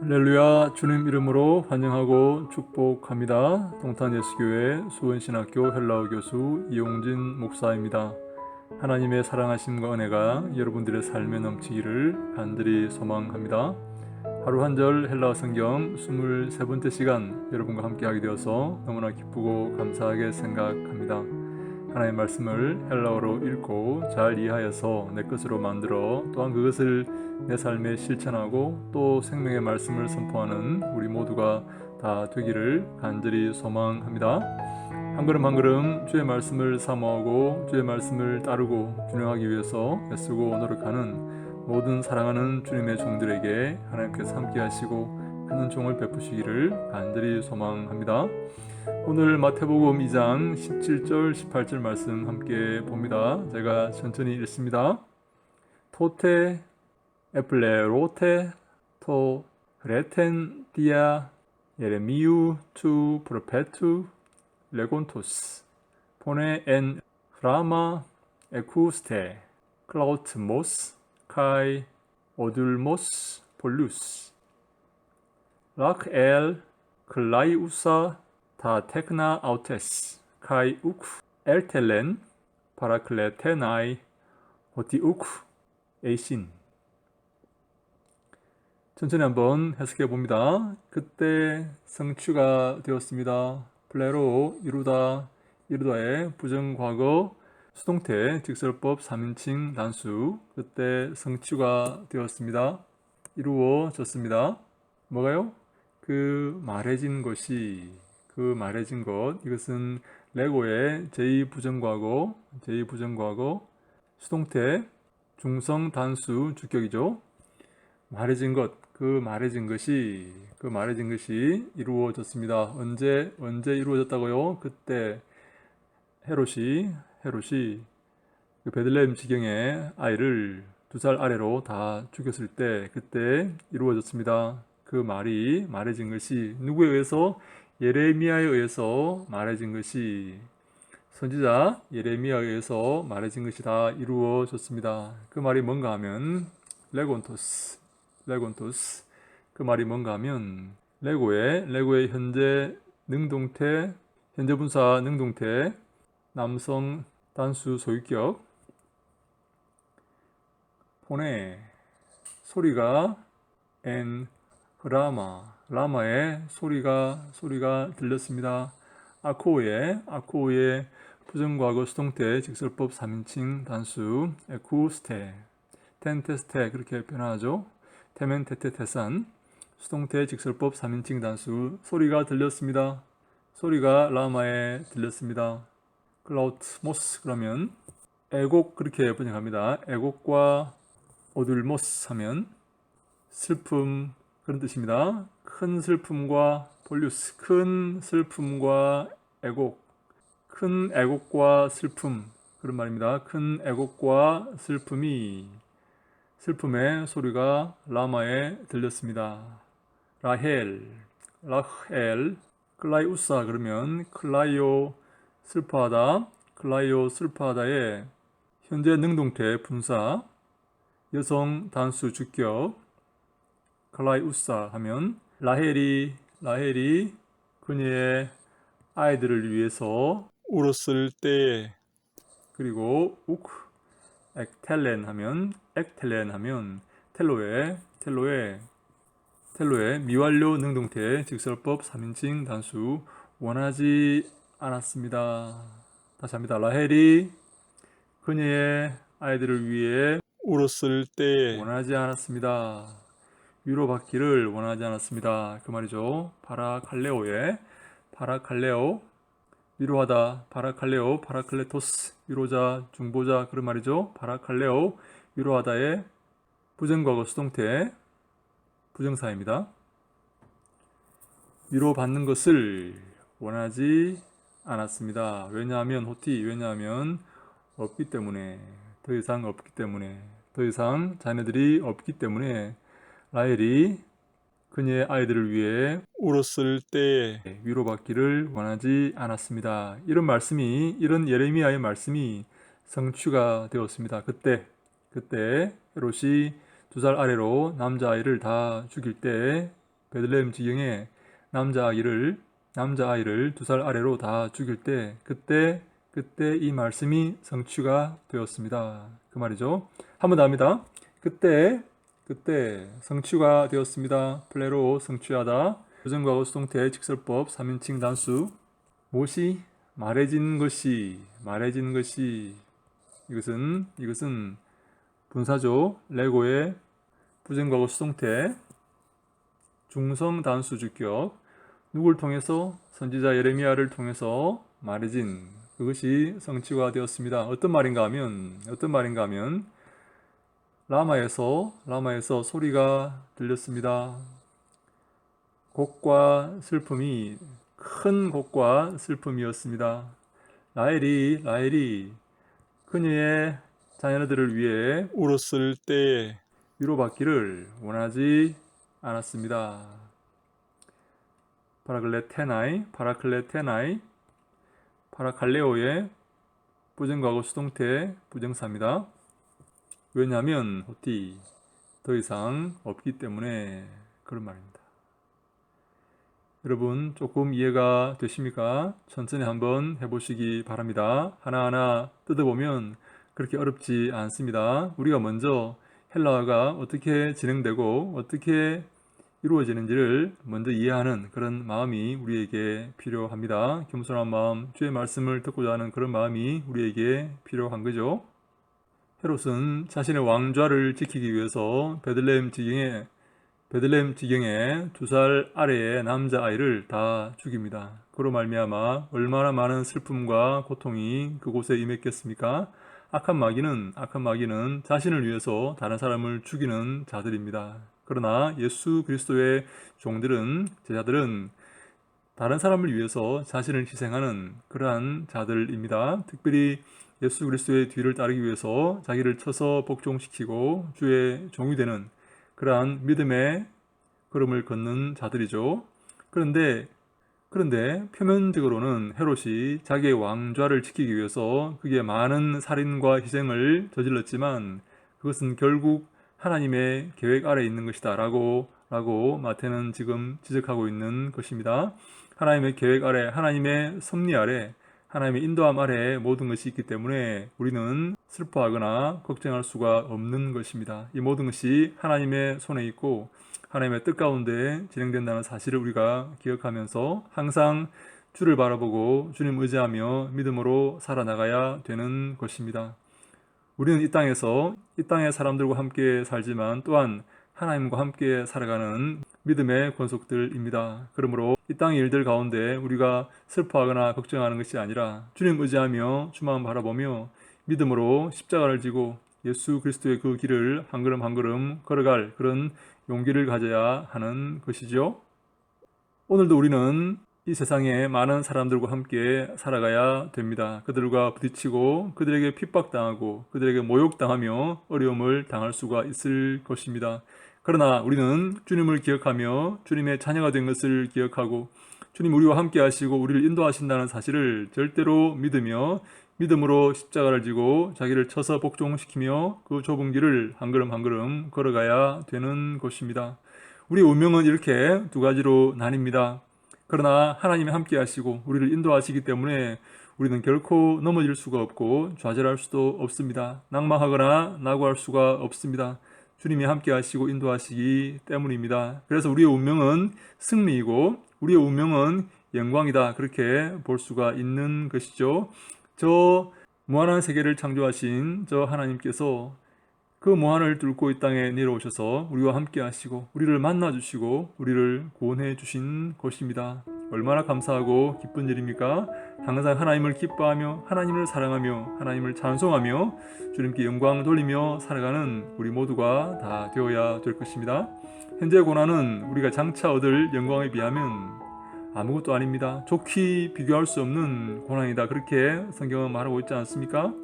할렐루야. 주님 이름으로 환영하고 축복합니다. 동탄예수교회 수원신학교 헬라어 교수 이용진 목사입니다. 하나님의 사랑하심과 은혜가 여러분들의 삶에 넘치기를 간절히 소망합니다. 하루 한 절 헬라어 성경 23번째 시간 여러분과 함께하게 되어서 너무나 기쁘고 감사하게 생각합니다. 하나님의 말씀을 헬라어로 읽고 잘 이해하여서 내 것으로 만들어 또한 그것을 내 삶에 실천하고 또 생명의 말씀을 선포하는 우리 모두가 다 되기를 간절히 소망합니다. 한 걸음 한 걸음 주의 말씀을 사모하고 주의 말씀을 따르고 준행하기 위해서 애쓰고 노력하는 모든 사랑하는 주님의 종들에게 하나님께서 함께 하시고 큰 은총을 베푸시기를 간절히 소망합니다. 오늘 마태복음 2장 17절 18절 말씀 함께 봅니다. 제가 천천히 읽습니다. 토테 에플레로테 토 크레텐 디아 예레미유 투 프로페투 레곤토스 포네 엔 프라마 에쿠스테 클라우트모스 카이 오둘모스 폴루스 락엘 클라이우사 다 테크나 아우테스 카이 우쿠 엘텔렌 파라클레테나이 호티 우쿠 에이신. 천천히 한번 해석해 봅니다. 그때 성취가 되었습니다. 플레로 이루다의 부정과거 수동태 직설법 3인칭 단수. 그때 성취가 되었습니다. 이루어졌습니다. 뭐가요? 그 말해진 것이, 그 말해진 것, 이것은 레고의 제2부정과거 수동태 중성 단수 주격이죠. 말해진 것, 그 말해진 것이 이루어졌습니다. 언제 이루어졌다고요? 그때 헤롯이 그 베들레헴 지경의 아이를 2살 아래로 다 죽였을 때 그때 이루어졌습니다. 그 말이 말해진 것이 누구에 의해서? 예레미야에 의해서 말해진 것이, 선지자 예레미야에 의해서 말해진 것이 다 이루어졌습니다. 그 말이 뭔가 하면 레곤토스. 그 말이 뭔가 하면 레고의 현재 능동태, 현재 분사 능동태, 남성 단수 소유격, 폰의 소리가 엔 라마의 소리가 들렸습니다. 아코우의 부정과거 수동태 직설법 3인칭 단수 에쿠스테 텐테스테 그렇게 변화하죠. 테멘테테테산 수동태 직설법 3인칭 단수 소리가 들렸습니다. 소리가 라마에 들렸습니다. 클라우트모스 그러면 애곡 그렇게 번역합니다. 애곡과 오둘모스 하면 슬픔 그런 뜻입니다. 큰 슬픔과 폴류스, 큰 슬픔과 애곡, 큰 애곡과 슬픔 그런 말입니다. 큰 애곡과 슬픔의 소리가 라마에 들렸습니다. 라헬, 클라이우사 그러면 클라이오 슬퍼하다의 현재 능동태 분사 여성 단수 주격 클라이우사 하면 라헬이 그녀의 아이들을 위해서 울었을 때, 그리고 액텔렌 하면 텔로의 미완료 능동태 직설법 3인칭 단수 원하지 않았습니다. 다시 합니다. 라헬이 그녀의 아이들을 위해 울었을 때 원하지 않았습니다. 위로받기를 원하지 않았습니다. 그 말이죠. 파라칼레오 위로하다, 파라클레토스 위로자, 중보자 그런 말이죠. 파라칼레오 위로하다의 부정과거 수동태 부정사입니다. 위로받는 것을 원하지 않았습니다. 왜냐하면 없기 때문에, 더 이상 자녀들이 없기 때문에 라헬이 그녀의 아이들을 위해 울었을 때 위로받기를 원하지 않았습니다. 이런 예레미야의 말씀이 성취가 되었습니다. 그때 헤롯이 2살 아래로 남자아이를 다 죽일 때 베들레헴 지경에 남자아이를 2살 아래로 다 죽일 때 그때 이 말씀이 성취가 되었습니다. 그 말이죠. 한 번 더 합니다. 그때 성취가 되었습니다. 플레로 성취하다. 부정과거 수동태 직설법 3인칭 단수. 무엇이 말해진 것이 이것은 분사죠. 레고의 부정과거 수동태 중성 단수 주격. 누굴 통해서? 선지자 예레미야를 통해서 말해진 그것이 성취가 되었습니다. 어떤 말인가 하면 라마에서 소리가 들렸습니다. 곡과 슬픔이 큰 곡과 슬픔이었습니다. 라헬이 그녀의 자녀들을 위해 울었을 때에 위로받기를 원하지 않았습니다. 파라칼레오의 부정과거 수동태 부정사입니다. 왜냐하면 호티 더 이상 없기 때문에 그런 말입니다. 여러분 조금 이해가 되십니까? 천천히 한번 해보시기 바랍니다. 하나하나 뜯어보면 그렇게 어렵지 않습니다. 우리가 먼저 헬라어가 어떻게 진행되고 어떻게 이루어지는지를 먼저 이해하는 그런 마음이 우리에게 필요합니다. 겸손한 마음, 주의 말씀을 듣고자 하는 그런 마음이 우리에게 필요한 거죠. 헤롯은 자신의 왕좌를 지키기 위해서 베들레헴 지경에 2살 아래의 남자아이를 다 죽입니다. 그로 말미암아 얼마나 많은 슬픔과 고통이 그곳에 임했겠습니까? 악한 마귀는 자신을 위해서 다른 사람을 죽이는 자들입니다. 그러나 예수 그리스도의 제자들은 다른 사람을 위해서 자신을 희생하는 그러한 자들입니다. 특별히 예수 그리스도의 뒤를 따르기 위해서 자기를 쳐서 복종시키고 주의 종이 되는 그러한 믿음의 걸음을 걷는 자들이죠. 그런데 표면적으로는 헤롯이 자기의 왕좌를 지키기 위해서 그게 많은 살인과 희생을 저질렀지만 그것은 결국 하나님의 계획 아래 있는 것이다 라고 마태는 지금 지적하고 있는 것입니다. 하나님의 계획 아래, 하나님의 섭리 아래, 하나님의 인도함 아래 모든 것이 있기 때문에 우리는 슬퍼하거나 걱정할 수가 없는 것입니다. 이 모든 것이 하나님의 손에 있고 하나님의 뜻 가운데 진행된다는 사실을 우리가 기억하면서 항상 주를 바라보고 주님 의지하며 믿음으로 살아나가야 되는 것입니다. 우리는 이 땅의 사람들과 함께 살지만 또한 하나님과 함께 살아가는 믿음의 권속들입니다. 그러므로 이 땅의 일들 가운데 우리가 슬퍼하거나 걱정하는 것이 아니라 주님 의지하며 주만 바라보며 믿음으로 십자가를 지고 예수 그리스도의 그 길을 한 걸음 한 걸음 걸어갈 그런 용기를 가져야 하는 것이죠. 오늘도 우리는 이 세상에 많은 사람들과 함께 살아가야 됩니다. 그들과 부딪히고 그들에게 핍박당하고 그들에게 모욕당하며 어려움을 당할 수가 있을 것입니다. 그러나 우리는 주님을 기억하며 주님의 자녀가 된 것을 기억하고 주님 우리와 함께 하시고 우리를 인도하신다는 사실을 절대로 믿음으로 십자가를 지고 자기를 쳐서 복종시키며 그 좁은 길을 한 걸음 한 걸음 걸어가야 되는 것입니다. 우리의 운명은 이렇게 두 가지로 나뉩니다. 그러나 하나님이 함께 하시고 우리를 인도하시기 때문에 우리는 결코 넘어질 수가 없고 좌절할 수도 없습니다. 낭망하거나 낙오할 수가 없습니다. 주님이 함께 하시고 인도하시기 때문입니다. 그래서 우리의 운명은 승리이고 우리의 운명은 영광이다. 그렇게 볼 수가 있는 것이죠. 저 무한한 세계를 창조하신 저 하나님께서 그 무한을 뚫고 이 땅에 내려오셔서 우리와 함께 하시고 우리를 만나주시고 우리를 구원해 주신 것입니다. 얼마나 감사하고 기쁜 일입니까? 항상 하나님을 기뻐하며 하나님을 사랑하며 하나님을 찬송하며 주님께 영광 돌리며 살아가는 우리 모두가 다 되어야 될 것입니다. 현재 고난은 우리가 장차 얻을 영광에 비하면 아무것도 아닙니다. 좋게 비교할 수 없는 고난이다. 그렇게 성경은 말하고 있지 않습니까?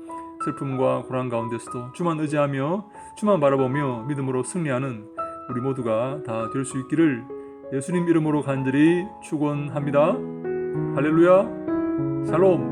슬픔과 고난 가운데서도 주만 의지하며 주만 바라보며 믿음으로 승리하는 우리 모두가 다 될 수 있기를 예수님 이름으로 간절히 축원합니다. 할렐루야. 샬롬.